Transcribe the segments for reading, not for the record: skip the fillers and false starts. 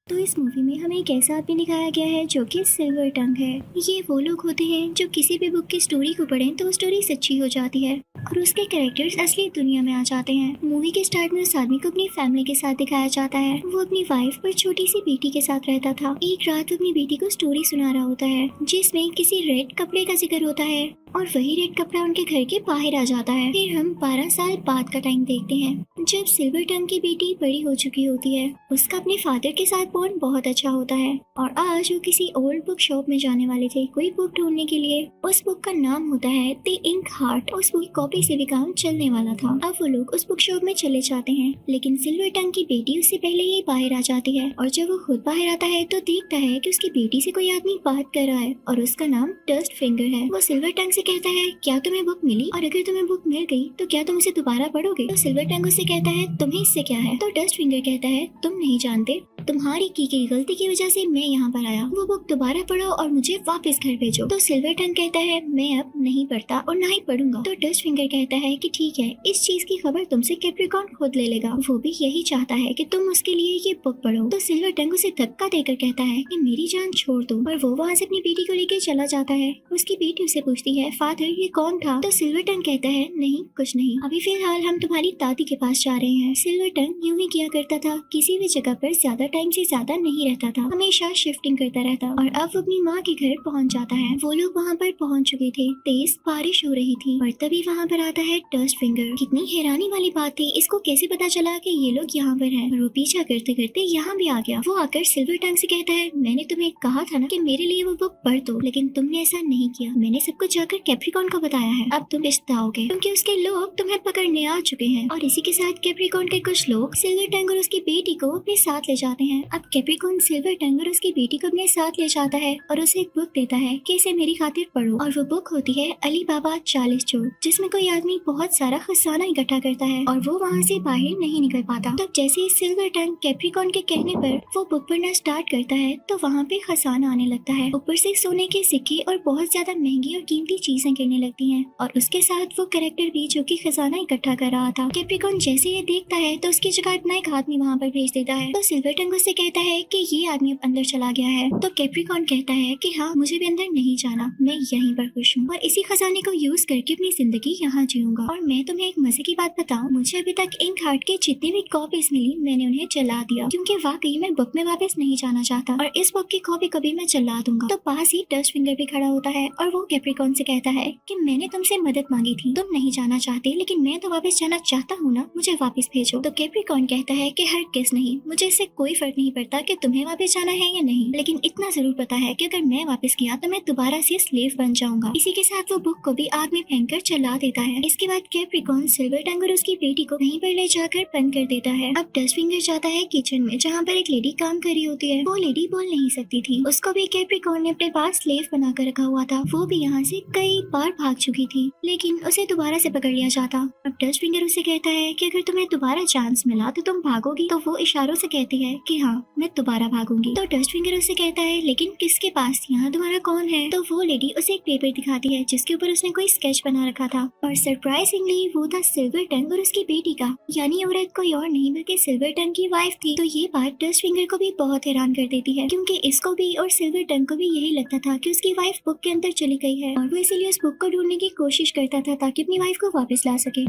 तो इस मूवी में हमें एक ऐसा आदमी दिखाया गया है जो कि सिल्वर टंग है। ये वो लोग होते हैं जो किसी भी बुक की स्टोरी को पढ़ें तो वो स्टोरी सच्ची हो जाती है और उसके कैरेक्टर्स असली दुनिया में आ जाते हैं। मूवी के स्टार्ट में उस आदमी को अपनी फैमिली के साथ दिखाया जाता है। वो अपनी वाइफ और छोटी सी बेटी के साथ रहता था। एक रात अपनी बेटी को स्टोरी सुना रहा होता है जिसमें किसी रेड कपड़े का जिक्र होता है और वही रेड कपड़ा उनके घर के बाहर आ जाता है। फिर हम 12 साल बाद का टाइम देखते हैं जब सिल्वर टंग की बेटी बड़ी हो चुकी होती है। उसका अपने फादर के साथ बॉन्ड बहुत अच्छा होता है और आज वो किसी ओल्ड बुक शॉप में जाने वाले थे कोई बुक ढूंढने के लिए। उस बुक का नाम होता है द इंक हार्ट। उस बुक की कॉपी से भी काम चलने वाला था। अब वो लोग उस बुक शॉप में चले जाते हैं लेकिन सिल्वर टंग की बेटी उससे पहले ही बाहर आ जाती है और जब वो खुद बाहर आता है तो देखता है कि उसकी बेटी से कोई आदमी बात कर रहा है और उसका नाम डस्ट फिंगर है। वो सिल्वर टंग से कहता है क्या तुम्हें बुक मिली और अगर तुम्हें बुक मिल गई तो क्या तुम उसे दोबारा पढ़ोगे। तो सिल्वर टंग उससे कहता है तुम्हें इससे क्या है। तो डस्ट फिंगर कहता है तुम नहीं जानते, तुम्हारी की गई गलती की वजह से मैं यहाँ पर आया। वो बुक दोबारा पढ़ो और मुझे वापस घर भेजो। तो सिल्वर टंग कहता है मैं अब नहीं पढ़ता और ना ही पढ़ूंगा। तो डस्ट फिंगर कहता है कि ठीक है, इस चीज की खबर तुमसे कैप्रिकॉर्न खुद ले लेगा। वो भी यही चाहता है कि तुम उसके लिए ये बुक पढ़ो। तो सिल्वर टंग उसे धक्का देकर कहता है कि मेरी जान छोड़ दो और वो वहाँ से अपनी बेटी को लेकर चला जाता है। उसकी बेटी उसे पूछती है फादर ये कौन था। तो सिल्वर टंग कहता है नहीं कुछ नहीं, अभी फिलहाल हम तुम्हारी दादी के पास जा रहे हैं। सिल्वर टंग यूं ही किया करता था, किसी भी जगह पर ज्यादा टाइम से ज्यादा नहीं रहता था, हमेशा शिफ्टिंग करता रहता और अब वो अपनी माँ के घर पहुँच जाता है। वो लोग वहाँ पर पहुँच चुके थे। तेज बारिश हो रही थी और तभी वहाँ पर आता है डस्ट फिंगर। कितनी हैरानी वाली बात थी, इसको कैसे पता चला कि ये लोग यहाँ पर हैं। और वो पीछा करते करते यहाँ भी आ गया। वो आकर सिल्वर टंग से कहता है मैंने तुम्हें कहा था ना कि मेरे लिए वो बुक पढ़ दो, लेकिन तुमने ऐसा नहीं किया। मैंने सब कुछ जाकर कैप्रिकॉर्न को बताया है, अब तुम पछताओगे क्योंकि उसके लोग तुम्हें पकड़ने आ चुके हैं। और इसी के साथ कैप्रिकॉर्न के कुछ लोग सिल्वर टंग और उसकी बेटी को अपने साथ ले जाते हैं। अब कैप्रिकॉर्न सिल्वर टंग और उसकी बेटी को अपने साथ ले जाता है और उसे एक बुक देता है कि इसे मेरी खातिर पढ़ो। और वो बुक होती है अली बाबा 40 चोर, जिसमें कोई आदमी बहुत सारा खजाना इकट्ठा करता है और वो वहाँ से बाहर नहीं निकल पाता। तब जैसे ही सिल्वर टंग कैप्रिकॉर्न के कहने पर वो बुक पढ़ना स्टार्ट करता है तो वहाँ पे खजाना आने लगता है। ऊपर से सोने के सिक्के और बहुत ज्यादा महंगी और कीमती चीजें गिरने लगती हैं और उसके साथ वो कैरेक्टर भी जो कि खजाना इकट्ठा कर रहा था। कैप्रिकॉर्न जैसे ये देखता है तो उसकी जगह अपना एक आदमी वहाँ पर भेज देता है। तो सिल्वर टंग उससे कहता है कि ये आदमी अब अंदर चला गया है। तो कैप्रिकॉर्न कहता है कि हाँ मुझे भी अंदर नहीं जाना, मैं यहीं पर खुश हूँ और इसी खजाने को यूज करके अपनी जिंदगी यहाँ जीऊंगा। और मैं तुम्हें एक मजे की बात बताऊँ, मुझे अभी तक इंक हार्ट के जितने भी कॉपीज मिली मैंने उन्हें जला दिया क्योंकि वाकई मैं बुक में वापस नहीं जाना चाहता और इस बुक की कॉपी कभी मैं जला दूंगा। तो पास ही डस्ट फिंगर भी खड़ा होता है और वो कैप्रिकॉर्न से कहता है कि मैंने तुमसे मदद मांगी थी, तुम नहीं जाना चाहते लेकिन मैं तो वापस जाना चाहता हूँ ना, मुझे वापस भेजो। तो कैप्रिकॉर्न कहता है कि हर किस नहीं, मुझे इससे कोई फर्क नहीं पड़ता कि तुम्हें वापस जाना है या नहीं, लेकिन इतना जरूर पता है कि अगर मैं वापस गया तो मैं दोबारा से स्लेव बन जाऊंगा। इसी के साथ वो बुक को भी आग में फेंक कर जला देता है। इसके बाद कैप्रिकॉर्न सिल्वर टंग और उसकी बेटी को कहीं पर ले जाकर बंद कर देता है। अब डस्ट फिंगर जाता है किचन में जहाँ पर एक लेडी काम कर रही होती है। वो लेडी बोल नहीं सकती थी, उसको भी कैप्रिकॉर्न ने अपने पास स्लेव बना कर रखा हुआ था। वो भी यहाँ से कई बार भाग चुकी थी लेकिन उसे दोबारा से पकड़ लिया जाता। अब डस्ट फिंगर उसे कहता है कि अगर तुम्हें दोबारा चांस मिला तो तुम भागोगी। तो वो इशारों से कहती है कि हाँ मैं दोबारा भागूंगी। तो डस्ट फिंगर उसे कहता है लेकिन किसके पास, यहाँ तुम्हारा कौन है। तो वो लेडी उसे एक पेपर दिखाती है जिसके ऊपर उसने कोई स्केच बना रखा था और सरप्राइजिंगली वो था सिल्वर टंग और उसकी बेटी का, यानी औरत कोई और नहीं बल्कि सिल्वर टंग की वाइफ थी। तो ये बात डस्ट फिंगर को भी बहुत हैरान कर देती है क्योंकि इसको भी और सिल्वर टंग को भी यही लगता था कि उसकी वाइफ बुक के अंदर चली गई है और वो इसीलिए उस बुक को ढूंढने की कोशिश करता था ताकि अपनी वाइफ को वापस ला सके।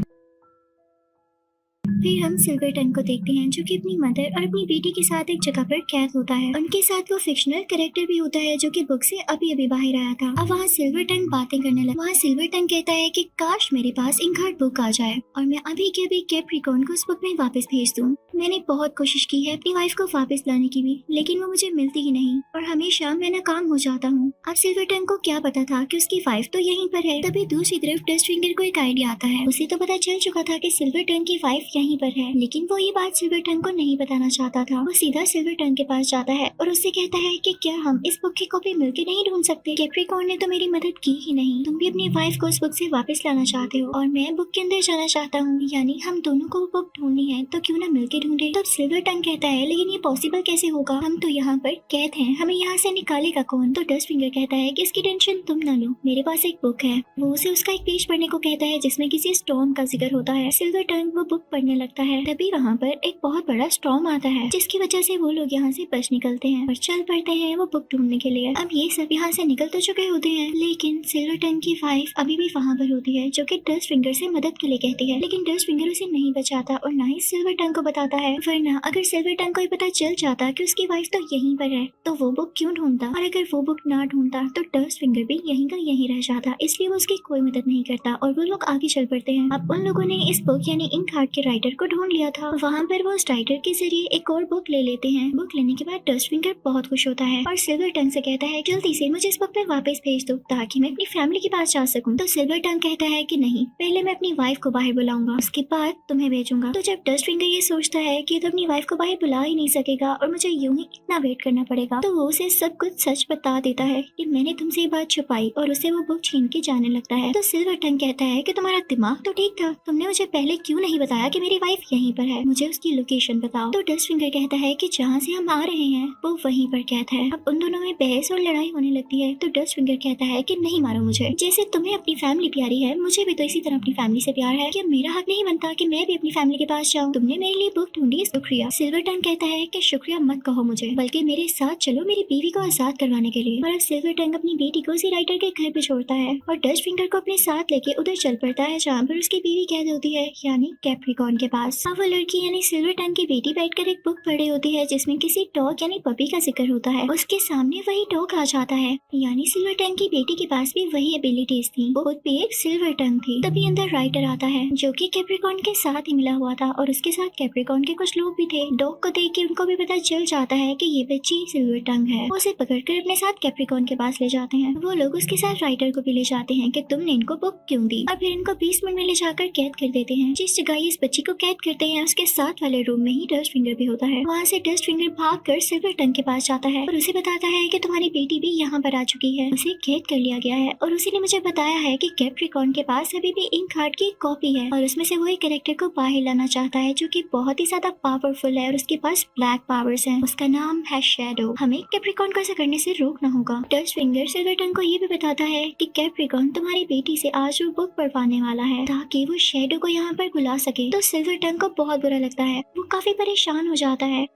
फिर हम सिल्वर टंग को देखते हैं जो कि अपनी मदर और अपनी बेटी के साथ एक जगह पर कैद होता है। उनके साथ वो फिक्शनल कैरेक्टर भी होता है जो कि बुक से अभी अभी बाहर आया था। अब वहाँ सिल्वर टंग बातें करने लगा। वहाँ सिल्वर टंग कहता है कि काश मेरे पास इंक हार्ट बुक आ जाए और मैं अभी के अभी कैप्रिकॉर्न को उस बुक में वापस भेज दूँ। मैंने बहुत कोशिश की है अपनी वाइफ को वापस लाने की भी, लेकिन वो मुझे मिलती ही नहीं और हमेशा मैं नाकाम हो जाता हूँ। अब सिल्वर टंग को क्या पता था कि उसकी वाइफ तो यहीं पर है। तभी दूसरी तरफ डस्ट फिंगर को एक आइडिया आता है। उसे तो पता चल चुका था कि सिल्वर टंग की वाइफ यहीं पर है, लेकिन वो ये बात सिल्वर टंग को नहीं बताना चाहता था। वो सीधा सिल्वर टंग के पास जाता है और उससे कहता है कि क्या हम इस बुक की कॉपी मिलकर नहीं ढूंढ सकते। कैप्रिकॉर्न ने तो मेरी मदद की ही नहीं, तुम भी अपनी वाइफ को उस बुक से वापस लाना चाहते हो और मैं बुक के अंदर जाना चाहता हूँ, यानी हम दोनों को बुक ढूंढनी है तो क्यों ना मिलकर ढूंढे। तब सिल्वर टंग कहता है लेकिन ये पॉसिबल कैसे होगा, हम तो यहाँ पर कैद हैं, हमें यहाँ से निकालेगा कौन। तो डस्ट फिंगर कहता है कि इसकी टेंशन तुम ना लो, मेरे पास एक बुक है। वो उसे उसका एक पेज पढ़ने को कहता है जिसमें किसी स्टॉर्म का जिक्र होता है। सिल्वर टंग वो बुक पढ़ने लगता है। तभी वहाँ पर एक बहुत बड़ा स्टॉर्म आता है, जिसकी वजह से वो लोग यहाँ से बच निकलते हैं और चल पड़ते हैं वो बुक ढूंढने के लिए। अब ये सब यहाँ से निकल तो चुके होते हैं, लेकिन सिल्वर टंग की वाइफ अभी भी वहाँ पर होती है, जो कि डस्ट फिंगर से मदद के लिए कहती है। लेकिन डस्ट फिंगर उसे नहीं बचाता और ना ही सिल्वर टंग को बताता है, वरना अगर सिल्वर टंग को पता चल जाता कि उसकी वाइफ तो यहीं पर है तो वो बुक क्यों ढूंढता, और अगर वो बुक ना ढूंढता तो डस्ट फिंगर भी यहीं का यहीं रह जाता। इसलिए वो उसकी कोई मदद नहीं करता और वो लोग आगे चल पड़ते हैं। अब उन लोगों ने इस बुक यानी इंक हार्ट के राइटर को ढूंढ लिया था। वहाँ पर वो उस राइटर के जरिए एक और बुक ले लेते हैं। बुक लेने के बाद डस्ट फिंगर बहुत खुश होता है और सिल्वर टंग से कहता है जल्दी से मुझे इस बुक में वापस भेज दो ताकि मैं अपनी फैमिली के पास जा सकूं। तो सिल्वर टंग कहता है कि नहीं, पहले मैं अपनी वाइफ को बाहर बुलाऊंगा, उसके बाद तुम्हें भेजूंगा। तो जब डस्ट फिंगर ये सोचता है कि तो अपनी वाइफ को बाहर बुला ही नहीं सकेगा और मुझे यूं ही इतना वेट करना पड़ेगा, तो वो उसे सब कुछ सच बता देता है कि मैंने तुमसे ये बात छुपाई और उसे वो बुक छीन के जाने लगता है। तो सिल्वर टंग कहता है कि तुम्हारा दिमाग तो ठीक था, तुमने मुझे पहले क्यों नहीं बताया कि मेरी वाइफ यहीं पर है, मुझे उसकी लोकेशन बताओ। तो डस्ट फिंगर कहता है कि जहाँ से हम आ रहे हैं वो वहीं पर कैद है। अब उन दोनों में बहस और लड़ाई होने लगती है। तो डस्ट फिंगर कहता है कि नहीं मारो मुझे, जैसे तुम्हें अपनी फैमिली प्यारी है मुझे भी तो इसी तरह अपनी फैमिली से प्यार है, क्या मेरा हक नहीं बनता कि मैं भी अपनी फैमिली के पास जाऊँ? तुमने मेरे लिए बुक ढूंढी, शुक्रिया। सिल्वर टंग कहता है कि शुक्रिया मत कहो मुझे, बल्कि मेरे साथ चलो मेरी बीवी को आजाद करवाने के लिए। और अब सिल्वर टंग अपनी बेटी को उसी राइटर के घर पे छोड़ता है और डस्ट फिंगर को अपने साथ लेके उधर चल पड़ता है जहाँ पर उसकी बीवी कैद होती है, यानी कैप्रिकॉर्न के पास। अब वो लड़की यानी सिल्वर टंग की बेटी बैठकर एक बुक पढ़ी होती है जिसमें किसी डॉग यानी पपी का जिक्र होता है। उसके सामने वही डॉग आ जाता है, यानी सिल्वर टंग की बेटी के पास भी वही एबिलिटीज थी, वो खुद भी एक सिल्वर टंग थी। तभी अंदर राइटर आता है जो कि कैप्रिकॉर्न के साथ ही मिला हुआ था और उसके साथ कैप्रिकॉर्न के कुछ लोग भी थे। डॉग को देख के उनको भी पता चल जाता है कि ये बच्ची सिल्वर टंग है। वो उसे पकड़कर अपने साथ कैप्रिकॉर्न के पास ले जाते हैं। वो लोग उसके साथ राइटर को भी ले जाते हैं कि तुमने इनको बुक क्यों दी, और फिर इनको 20 मिनट में ले जाकर कैद कर देते हैं। जिस जगह इस बच्ची को कैद करते हैं उसके साथ वाले रूम में ही डस्ट फिंगर भी होता है। वहाँ से डस्ट फिंगर भाग कर सिल्वर टंग के पास जाता है और उसे बताता है कि तुम्हारी बेटी भी यहाँ पर आ चुकी है, उसे कैद कर लिया गया है और उसी ने मुझे बताया है कि कैप्रिकॉर्न के पास अभी भी इंक हार्ट की कॉपी है और उसमें से वो एक कैरेक्टर को बाहर लाना चाहता है जो कि बहुत ही ज्यादा पावरफुल है और उसके पास ब्लैक पावर्स हैं। उसका नाम है शैडो। हमें कैप्रिकॉर्न को ऐसा करने से रोकना होगा। डस्ट फिंगर सिल्वर टंग को ये भी बताता है कि कैप्रिकॉर्न तुम्हारी बेटी से आज वो बुक पढ़वाने वाला है ताकि वो शैडो को यहाँ पर बुला सके। तो सिल्वर टंग को बहुत बुरा लगता है, वो काफी परेशान हो जाता है।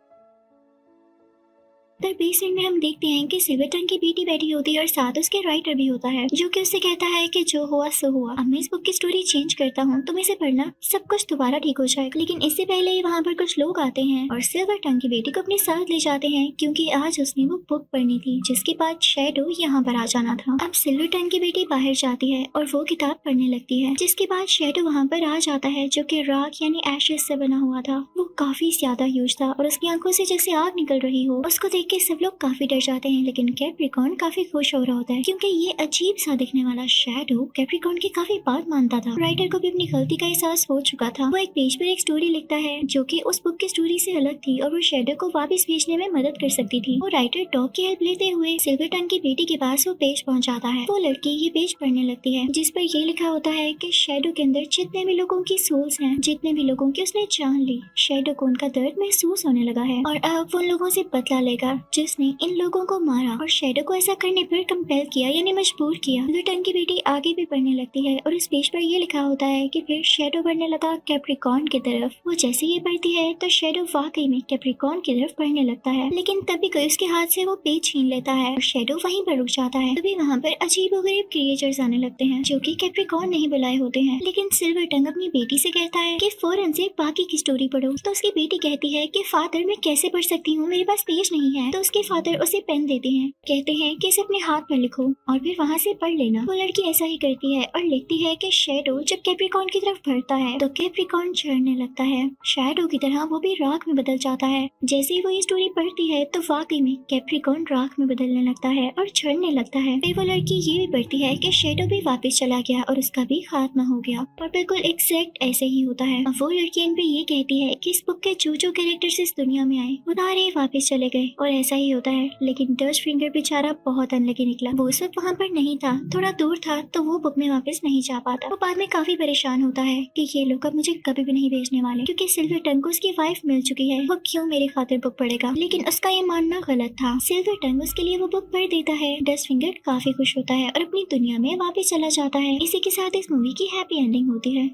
पर बेसमेंट में हम देखते हैं कि सिल्वर टंग की बेटी बैठी होती है और साथ उसके राइटर भी होता है जो कि उससे कहता है कि जो हुआ सो हुआ, अब मैं इस बुक की स्टोरी चेंज करता हूँ, तुम इसे पढ़ना, सब कुछ दोबारा ठीक हो जाएगा। लेकिन इससे पहले ही वहाँ पर कुछ लोग आते हैं और सिल्वर टंग की बेटी को अपने साथ ले जाते हैं क्योंकि आज उसने वो बुक पढ़नी थी जिसके बाद शैडो यहाँ पर आ जाना था। अब सिल्वर टंग की बेटी बाहर जाती है और वो किताब पढ़ने लगती है जिसके बाद शैडो वहाँ पर आ जाता है जो कि राख यानी एशेस से बना हुआ था। वो काफी ज्यादा ह्यूज था और उसकी आंखों से जैसे आग निकल रही हो। उसको देख के सब लोग काफी डर जाते हैं, लेकिन कैप्रिकॉर्न काफी खुश हो रहा होता है क्योंकि ये अजीब सा दिखने वाला शैडो कैप्रिकॉर्न की काफी बात मानता था। राइटर को भी अपनी गलती का एहसास हो चुका था। वो एक पेज पर एक स्टोरी लिखता है जो कि उस बुक की स्टोरी से अलग थी और वो शैडो को वापस भेजने में मदद कर सकती थी। वो राइटर डॉग की हेल्प लेते हुए सिल्वर टंग की बेटी के पास वो पेज पहुंचाता है। वो लड़की ये पेज पढ़ने लगती है जिस पर ये लिखा होता है कि शैडो के अंदर जितने भी लोगों की सोल्स हैं, जितने भी लोगों की उसने जान ली, शैडो को उनका दर्द महसूस होने लगा है और अब वो उन लोगों से बदला लेगा जिसने इन लोगों को मारा और शैडो को ऐसा करने पर कंपेल किया यानी मजबूर किया। सिल्वर टंग की बेटी आगे भी पढ़ने लगती है और इस पेज पर ये लिखा होता है कि फिर शैडो बढ़ने लगा कैप्रिकॉर्न की तरफ। वो जैसे ये पढ़ती है तो शैडो वाकई में कैप्रिकॉर्न की तरफ बढ़ने लगता है, लेकिन तभी कोई उसके हाथ से वो पेज छीन लेता है और शैडो वहीं पर रुक जाता है। तभी वहाँ पर अजीबोगरीब क्रिएचर्स आने लगते हैं जो कि कैप्रिकॉर्न नहीं बुलाए होते हैं। लेकिन सिल्वर टंग अपनी बेटी से कहता है कि फौरन से बाकी की स्टोरी पढ़ो। तो उसकी बेटी कहती है कि फादर मैं कैसे पढ़ सकती हूँ, मेरे पास पेज नहीं है। तो उसके फादर उसे पेन देते हैं, कहते हैं कि इसे अपने हाथ पर लिखो और फिर वहाँ से पढ़ लेना। वो लड़की ऐसा ही करती है और लिखती है कि शैडो जब कैप्रिकॉर्न की तरफ बढ़ता है तो कैप्रिकॉर्न झड़ने लगता है। शैडो की तरह वो भी राख में बदल जाता है। जैसे ही वो ये स्टोरी पढ़ती है तो वाकई में कैप्रिकॉर्न राख में बदलने लगता है और झड़ने लगता है। फिर वो लड़की ये भी पढ़ती है कि शैडो भी वापस चला गया और उसका भी खात्मा हो गया और बिल्कुल एग्जैक्ट ऐसे ही होता है। वो लड़की इन पे ये कहती है कि इस बुक के जो कैरेक्टर्स इस दुनिया में आए वो सारे वापस चले गए और ऐसा ही होता है। लेकिन डस्ट फिंगर बेचारा बहुत अनलकी निकला। वो उस वक्त वहाँ पर नहीं था, थोड़ा दूर था, तो वो बुक में वापस नहीं जा पाता। वो बाद में काफी परेशान होता है कि ये लोग अब मुझे कभी भी नहीं भेजने वाले क्योंकि सिल्वर टंग को उसकी वाइफ मिल चुकी है, वो क्यों मेरे खातिर बुक पढ़ेगा। लेकिन उसका ये मानना गलत था। सिल्वर टंग उसके लिए वो बुक पढ़ देता है। डस्ट फिंगर काफी खुश होता है और अपनी दुनिया में वापस चला जाता है। इसी के साथ इस मूवी की हैप्पी एंडिंग होती है।